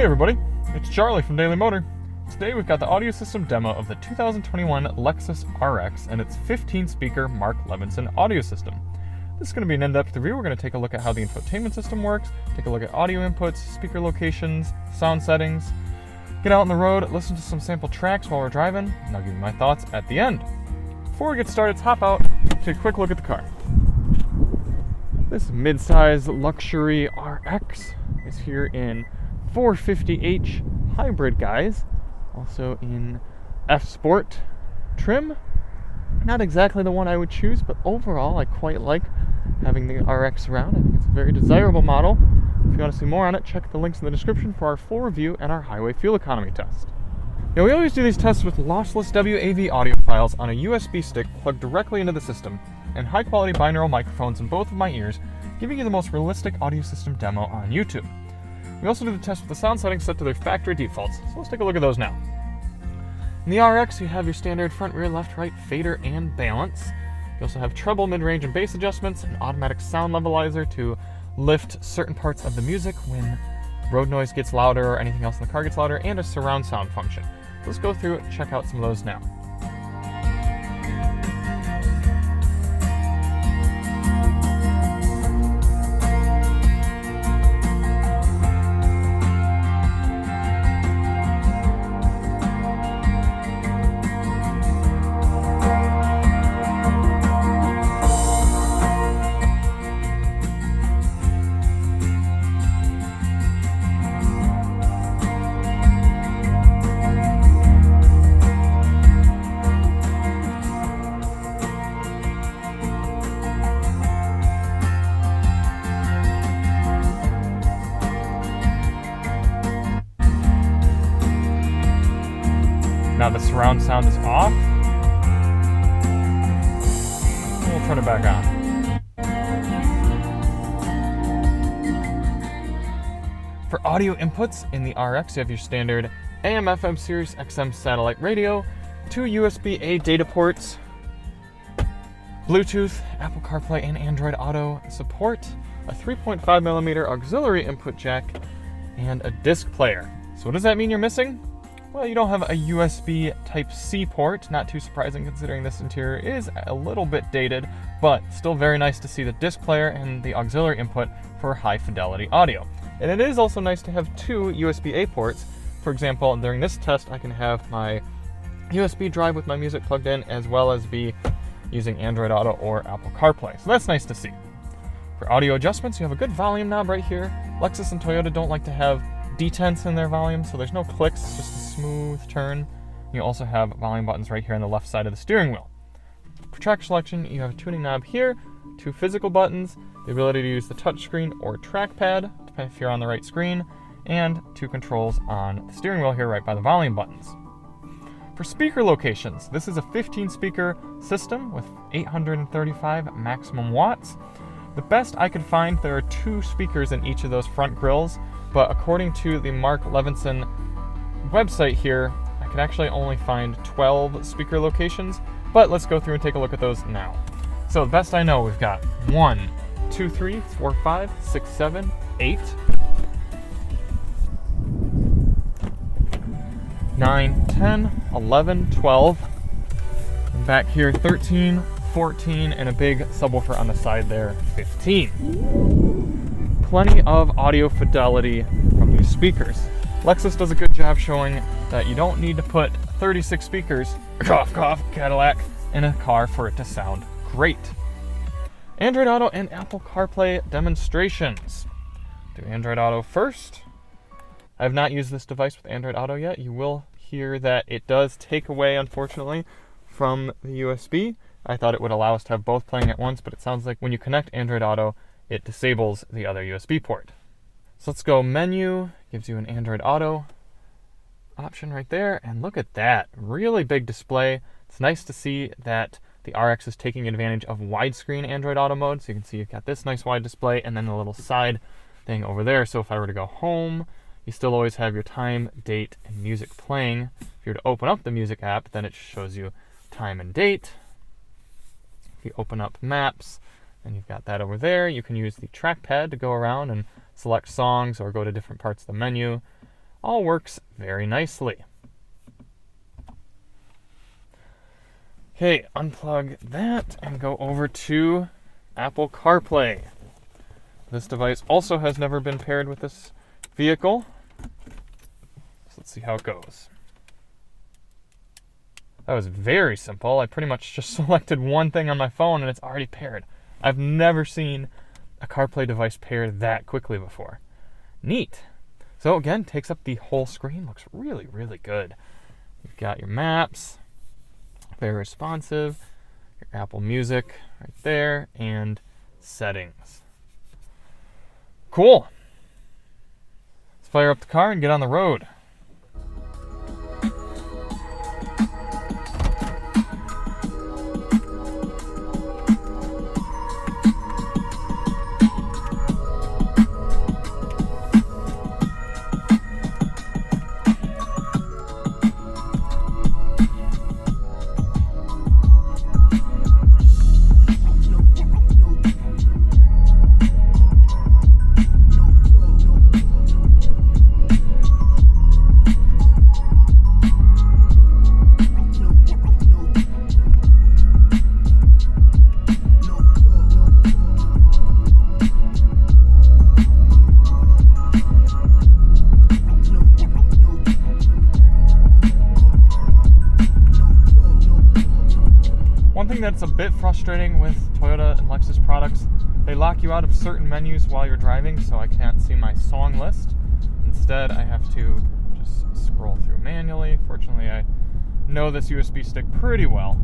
Hey everybody, it's Charlie from Daily Motor. Today we've got the audio system demo of the 2021 Lexus RX and its 15-speaker Mark Levinson audio system. This is going to be an in-depth review. We're going to take a look at how the infotainment system works, take a look at audio inputs, speaker locations, sound settings, get out on the road, listen to some sample tracks while we're driving, and I'll give you my thoughts at the end. Before we get started, let's hop out, take a quick look at the car. This mid-size luxury RX is here in 450h hybrid, guys. Also in F Sport trim. Not exactly the one I would choose, but overall I quite like having the RX around. I think it's a very desirable model. If you want to see more on it, check the links in the description for our full review and our highway fuel economy test. Now, we always do these tests with lossless WAV audio files on a USB stick plugged directly into the system, and high-quality binaural microphones in both of my ears, giving you the most realistic audio system demo on YouTube. We also do the test with the sound settings set to their factory defaults, so let's take a look at those now. In the RX, you have your standard front, rear, left, right, fader, and balance. You also have treble, mid-range, and bass adjustments, an automatic sound levelizer to lift certain parts of the music when road noise gets louder or anything else in the car gets louder, and a surround sound function. So let's go through and check out some of those now. Now the surround sound is off. We'll turn it back on. For audio inputs in the RX, you have your standard AM/FM Sirius XM satellite radio, 2 USB-A data ports, Bluetooth, Apple CarPlay, and Android Auto support, a 3.5mm auxiliary input jack, and a disc player. So what does that mean you're missing? Well, you don't have a USB Type-C port, not too surprising considering this interior is a little bit dated, but still very nice to see the disc player and the auxiliary input for high-fidelity audio. And it is also nice to have 2 USB-A ports. For example, during this test, I can have my USB drive with my music plugged in, as well as be using Android Auto or Apple CarPlay. So that's nice to see. For audio adjustments, you have a good volume knob right here. Lexus and Toyota don't like to have detents in their volume, so there's no clicks, it's just a smooth turn. You also have volume buttons right here on the left side of the steering wheel. For track selection, you have a tuning knob here, 2 physical buttons, the ability to use the touchscreen or trackpad, depending if you're on the right screen, and 2 controls on the steering wheel here right by the volume buttons. For speaker locations, this is a 15-speaker system with 835 maximum watts. The best I could find, there are 2 speakers in each of those front grills, but according to the Mark Levinson website here, I could actually only find 12 speaker locations, but let's go through and take a look at those now. So the best I know, we've got 1, 2, 3, 4, 5, 6, 7, 8, 9, 10, 11, 12, and back here 13, 14, and a big subwoofer on the side there, 15. Plenty of audio fidelity from these speakers. Lexus does a good job showing that you don't need to put 36 speakers, cough cough, Cadillac, in a car for it to sound great. Android Auto and Apple CarPlay demonstrations. Do Android Auto first. I have not used this device with Android Auto yet. You will hear that it does take away, unfortunately, from the USB. I thought it would allow us to have both playing at once, but it sounds like when you connect Android Auto, it disables the other USB port. So let's go menu, gives you an Android Auto option right there, and look at that, really big display. It's nice to see that the RX is taking advantage of widescreen Android Auto mode, so you can see you've got this nice wide display and then a little side thing over there. So if I were to go home, you still always have your time, date, and music playing. If you were to open up the music app, then it shows you time and date. If you open up maps, and you've got that over there. You can use the trackpad to go around and select songs or go to different parts of the menu. all works very nicely. Okay, unplug that and go over to Apple CarPlay. This device also has never been paired with this vehicle. So let's see how it goes. That was very simple. I pretty much just selected one thing on my phone and it's already paired. I've never seen a CarPlay device pair that quickly before. Neat. So again, takes up the whole screen. Looks really, really good. You've got your maps, very responsive, your Apple Music right there, and settings. Cool. Let's fire up the car and get on the road. One thing that's a bit frustrating with Toyota and Lexus products, they lock you out of certain menus while you're driving, so I can't see my song list. Instead, I have to just scroll through manually. Fortunately, I know this USB stick pretty well.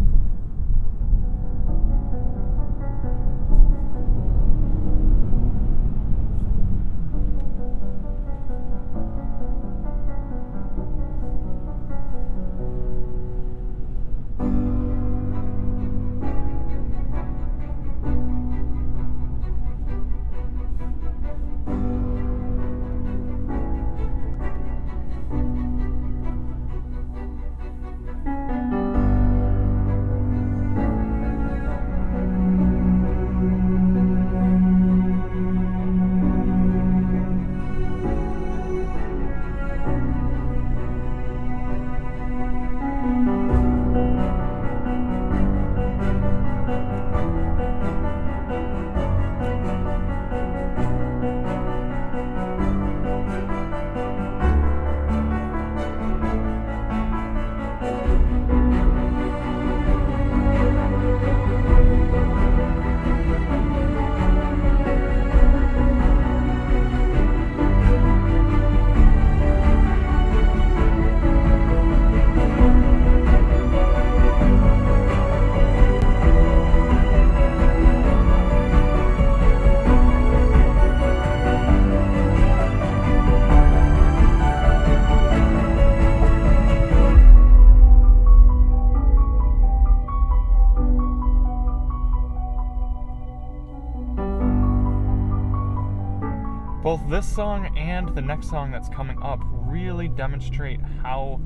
Both this song and the next song that's coming up really demonstrate how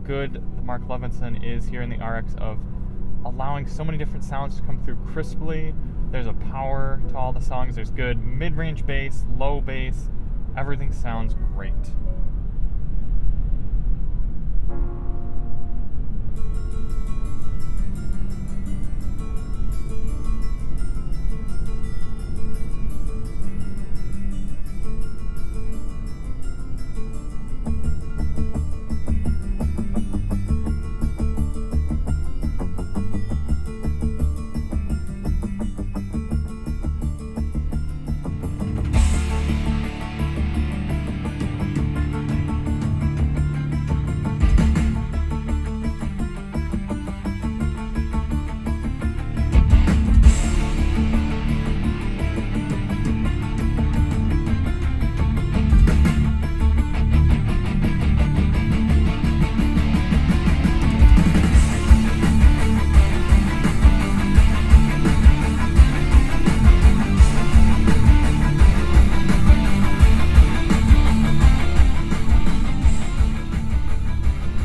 good the Mark Levinson is here in the RX of allowing so many different sounds to come through crisply. There's a power to all the songs. There's good mid-range bass, low bass. Everything sounds great.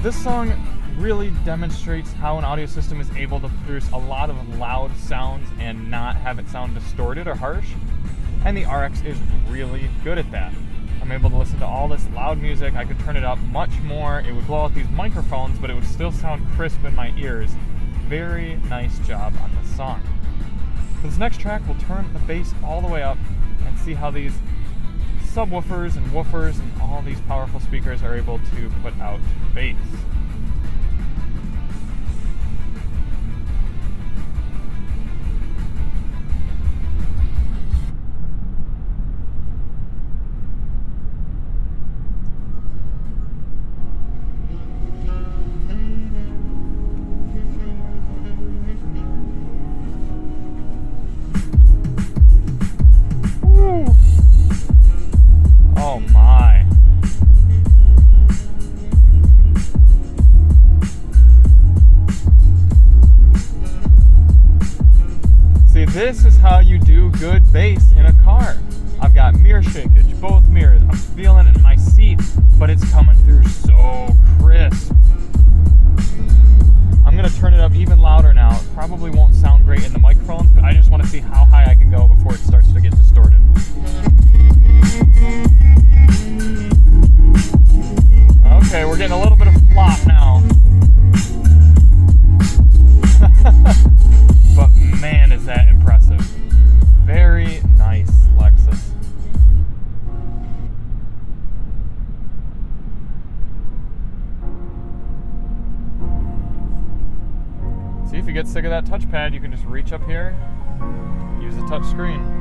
This song really demonstrates how an audio system is able to produce a lot of loud sounds and not have it sound distorted or harsh, and the RX is really good at that. I'm able to listen to all this loud music. I could turn it up much more. It would blow out these microphones, but it would still sound crisp in my ears. Very nice job on this song. For this next track, we'll turn the bass all the way up and see how these subwoofers and woofers and all these powerful speakers are able to put out bass. Oh my. See, this is how you do good bass in a car. I've got mirror shakage, both mirrors. I'm feeling it in my seat, but it's coming through so crisp. I'm gonna turn it up even louder now. It probably won't sound great in the microphones, but I just want to see how high I can go before it starts to get distorted. Okay, we're getting a little bit of flop now. But man, is that impressive. Very nice, Lexus. See, if you get sick of that touchpad, you can just reach up here, use the touch screen.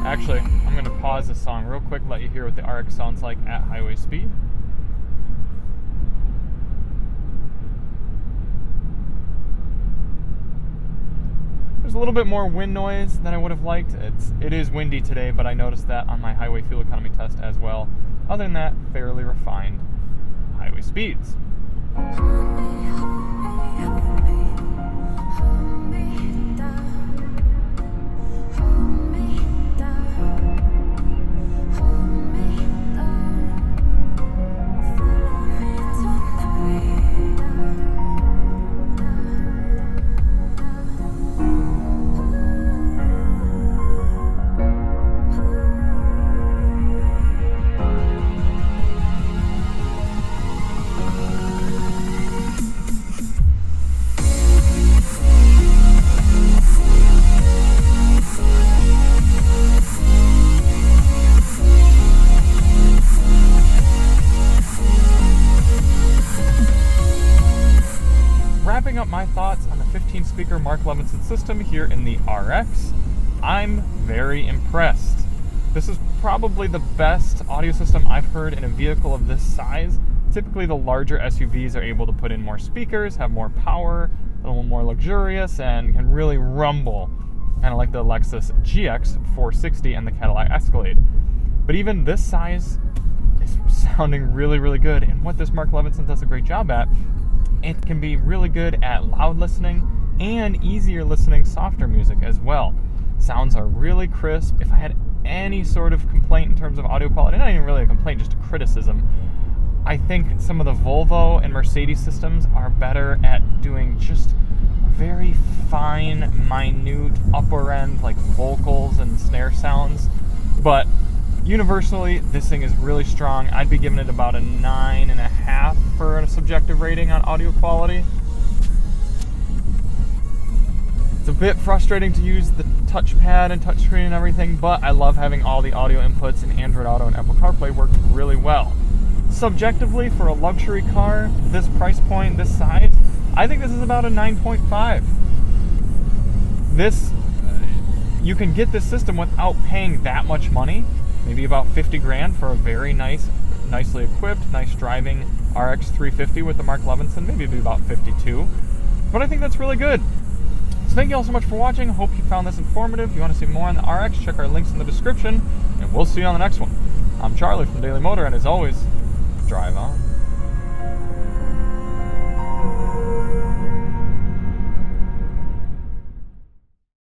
Actually, I'm going to pause this song real quick, let you hear what the RX sounds like at highway speed. There's a little bit more wind noise than I would have liked. It is windy today, but I noticed that on my highway fuel economy test as well. Other than that, fairly refined highway speeds. Wrapping up my thoughts on the 15-speaker Mark Levinson system here in the RX, I'm very impressed. This is probably the best audio system I've heard in a vehicle of this size. Typically the larger SUVs are able to put in more speakers, have more power, a little more luxurious, and can really rumble, kind of like the Lexus GX 460 and the Cadillac Escalade. But even this size is sounding really, really good, and what this Mark Levinson does a great job at, it can be really good at loud listening and easier listening softer music as well. Sounds are really crisp. If I had any sort of complaint in terms of audio quality, not even really a complaint, just a criticism, I think some of the Volvo and Mercedes systems are better at doing just very fine, minute, upper end, like vocals and snare sounds. But universally, this thing is really strong. I'd be giving it about a 9.5 for a subjective rating on audio quality. It's a bit frustrating to use the touchpad and touchscreen and everything, but I love having all the audio inputs in Android Auto and Apple CarPlay work really well. Subjectively, for a luxury car, this price point, this size, I think this is about a 9.5. This, you can get this system without paying that much money. Maybe about 50 grand for a very nicely equipped, nice driving RX 350 with the Mark Levinson. Maybe it'd be about 52. But I think that's really good. So thank you all so much for watching. Hope you found this informative. If you want to see more on the RX, check our links in the description. And we'll see you on the next one. I'm Charlie from Daily Motor, and as always, drive on.